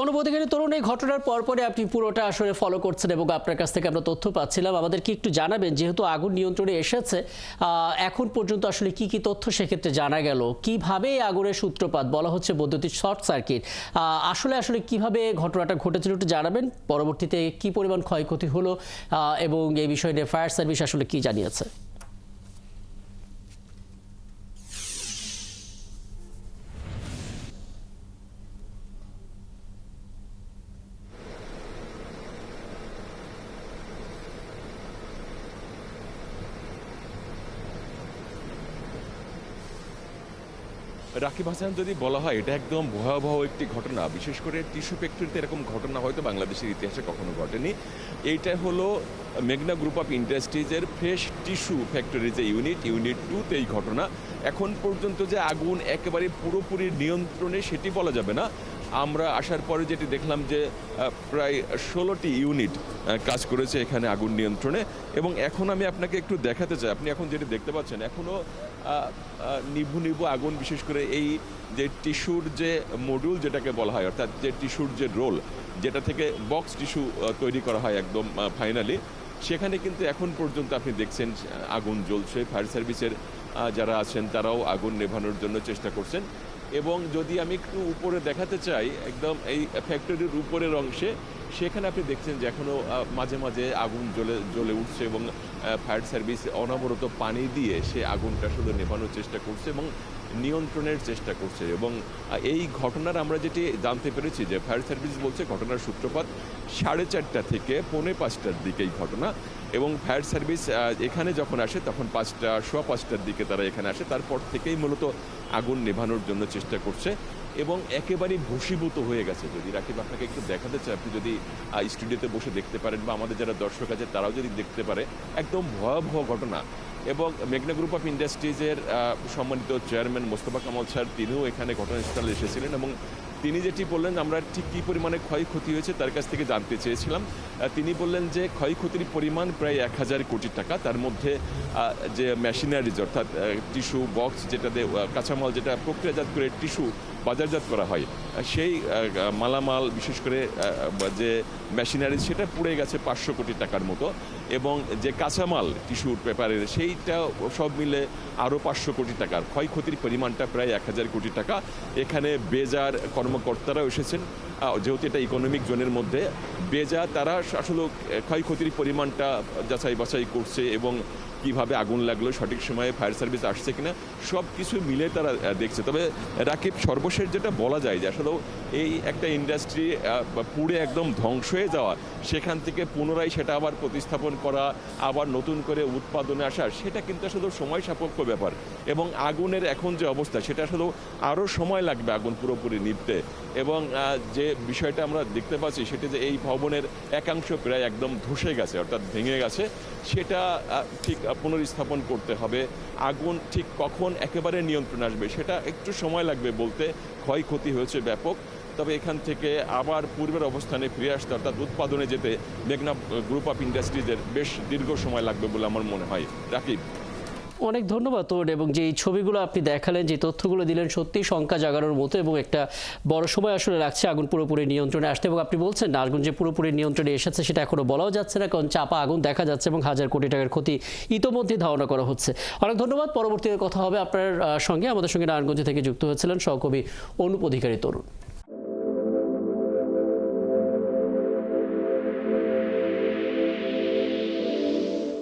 অনুপধিকারী তরুণ এই ঘটনার পরপরই আপনি পুরোটা আসলে ফলো করছেন এবং আপনার কাছ থেকে আমরা তথ্য পাচ্ছিলাম। আমাদের কি একটু জানাবেন, যেহেতু আগুন নিয়ন্ত্রণে এসেছে, এখন পর্যন্ত আসলে কি তথ্য সেক্ষেত্রে জানা গেল? কিভাবে এই আগুনের সূত্রপাত? বলা হচ্ছে বৈদ্যুতিক শর্ট সার্কিট। আসলে কিভাবে ঘটনাটা ঘটেছিল একটু জানাবেন। পরবর্তীতে কি পরিমাণ ক্ষয়ক্ষতি হলো এবং এই বিষয়ে নিয়ে ফায়ার সার্ভিস আসলে কি জানিয়েছে? রাকিব হাসান, যদি বলা হয় এটা একদম ভয়াবহ একটি ঘটনা, বিশেষ করে টিস্যু ফ্যাক্টরিতে এরকম ঘটনা হয়তো বাংলাদেশের ইতিহাসে কখনো ঘটেনি। এইটা হলো মেঘনা গ্রুপ অফ ইন্ডাস্ট্রিজের ফ্রেশ টিস্যু ফ্যাক্টরি যে ইউনিট 2তে এই ঘটনা। এখন পর্যন্ত যে আগুন একেবারে পুরোপুরি নিয়ন্ত্রণে সেটি বলা যাবে না। আমরা আসার পরে যেটি দেখলাম যে প্রায় 16টি ইউনিট কাজ করেছে এখানে আগুন নিয়ন্ত্রণে। এবং এখন আমি আপনাকে একটু দেখাতে চাই, আপনি এখন যেটি দেখতে পাচ্ছেন এখনও নিভু আগুন, বিশেষ করে এই যে টিস্যুর যে মডিউল যেটাকে বলা হয়, অর্থাৎ যে টিস্যুর যে রোল যেটা থেকে বক্স টিস্যু তৈরি করা হয় একদম ফাইনালি, সেখানে কিন্তু এখন পর্যন্ত আপনি দেখছেন আগুন জ্বলছে। ফায়ার সার্ভিসের যারা আছেন তারাও আগুন নেভানোর জন্য চেষ্টা করছেন। এবং যদি আমি একটু উপরে দেখাতে চাই, একদম এই ফ্যাক্টরির উপরের অংশে, সেখানে আপনি দেখছেন যে এখনও মাঝে মাঝে আগুন জ্বলে উঠছে এবং ফায়ার সার্ভিস অনবরত পানি দিয়ে সে আগুনটা শুধু নেভানোর চেষ্টা করছে এবং নিয়ন্ত্রণের চেষ্টা করছে। এবং এই ঘটনার আমরা যেটি জানতে পেরেছি যে ফায়ার সার্ভিস বলছে ঘটনার সূত্রপাত 4:30 থেকে 4:45টার দিকে এই ঘটনা। এবং ফায়ার সার্ভিস এখানে যখন আসে তখন 5টা, 5:15টার দিকে তারা এখানে আসে। তারপর থেকেই মূলত আগুন নেভানোর জন্য চেষ্টা করছে এবং একেবারেই ভস্মীভূত হয়ে গেছে। যদি রাকিব আপনাকে একটু দেখাতে চাই, আপনি যদি স্টুডিওতে বসে দেখতে পারেন বা আমাদের যারা দর্শক আছে তারাও যদি দেখতে পারে, একদম ভয়াবহ ঘটনা। এবং মেঘনা গ্রুপ অফ ইন্ডাস্ট্রিজের সম্মানিত চেয়ারম্যান মোস্তফা কামাল স্যার, তিনিও এখানে ঘটনাস্থলে এসেছিলেন এবং তিনি যেটি বললেন, আমরা ঠিক কী পরিমাণে ক্ষয়ক্ষতি হয়েছে তার কাছ থেকে জানতে চেয়েছিলাম। তিনি বললেন যে ক্ষয়ক্ষতির পরিমাণ প্রায় 1000 কোটি টাকা। তার মধ্যে যে মেশিনারিজ, অর্থাৎ টিস্যু বক্স, যেটাতে কাঁচামাল যেটা প্রক্রিয়াজাত করে টিস্যু বাজারজাত করা হয়, সেই মালামাল, বিশেষ করে যে মেশিনারিজ, সেটা পুড়ে গেছে 500 কোটি টাকার মতো। এবং যে কাঁচামাল টিস্যুর পেপারের, সেইটা সব মিলে আরও 500 কোটি টাকার ক্ষয়ক্ষতির পরিমাণটা প্রায় 1000 কোটি টাকা। এখানে বেজার কর্মকর্তারাও এসেছেন, যেহেতু এটা ইকোনমিক জোনের মধ্যে। বেজা তারা আসলে ক্ষয়ক্ষতির পরিমাণটা যাচাই বাছাই করছে এবং কিভাবে আগুন লাগলো, সঠিক সময়ে ফায়ার সার্ভিস আসছে কিনা, সব কিছু মিলে তারা দেখছে। তবে রাকিব, সর্বশেষ যেটা বলা যায় যে আসলে এই একটা ইন্ডাস্ট্রি পুড়ে একদম ধ্বংস হয়ে যাওয়া, সেখান থেকে পুনরায় সেটা আবার প্রতিস্থাপন করা, আবার নতুন করে উৎপাদনে আসা, সেটা কিন্তু আসলে সময় সাপেক্ষ ব্যাপার। এবং আগুনের এখন যে অবস্থা, সেটা আসলে আরও সময় লাগবে আগুন পুরোপুরি নিভতে। এবং যে বিষয়টা আমরা দেখতে পাচ্ছি সেটা যে এই ভবনের একাংশ প্রায় একদম ধসে গেছে, অর্থাৎ ভেঙে গেছে। সেটা ঠিক পুনর্স্থাপন করতে হবে। আগুন ঠিক কখন একেবারে নিয়ন্ত্রণ আসবে সেটা একটু সময় লাগবে বলতে। ক্ষয়ক্ষতি হয়েছে ব্যাপক। তবে এখান থেকে আবার পূর্বের অবস্থানে ফিরে আসতে, অর্থাৎ উৎপাদনে যেতে মেঘনা গ্রুপ অফ ইন্ডাস্ট্রিজের বেশ দীর্ঘ সময় লাগবে বলে আমার মনে হয়। রাকিব, অনেক ধন্যবাদ তোর। এবং যে ছবিগুলো আপনি দেখালেন, যে তথ্যগুলো দিলেন, সত্যিই শঙ্কা জাগানোর মতো এবং একটা বড় সময় আসলে লাগছে আগুন পুরোপুরি নিয়ন্ত্রণে আসতে। এবং আপনি বলছেন না আগুন যে পুরোপুরি নিয়ন্ত্রণে এসেছে সেটা এখনো বলাও যাচ্ছে না, কারণ চাপা আগুন দেখা যাচ্ছে এবং 1000 কোটি টাকার ক্ষতি ইতোমধ্যে ধারণা করা হচ্ছে। অনেক ধন্যবাদ। পরবর্তীতে কথা হবে আপনার সঙ্গে। আমাদের সঙ্গে নারায়ণগঞ্জ থেকে যুক্ত হয়েছিলেন সহকবি অনুপ অধিকারী তরুণ।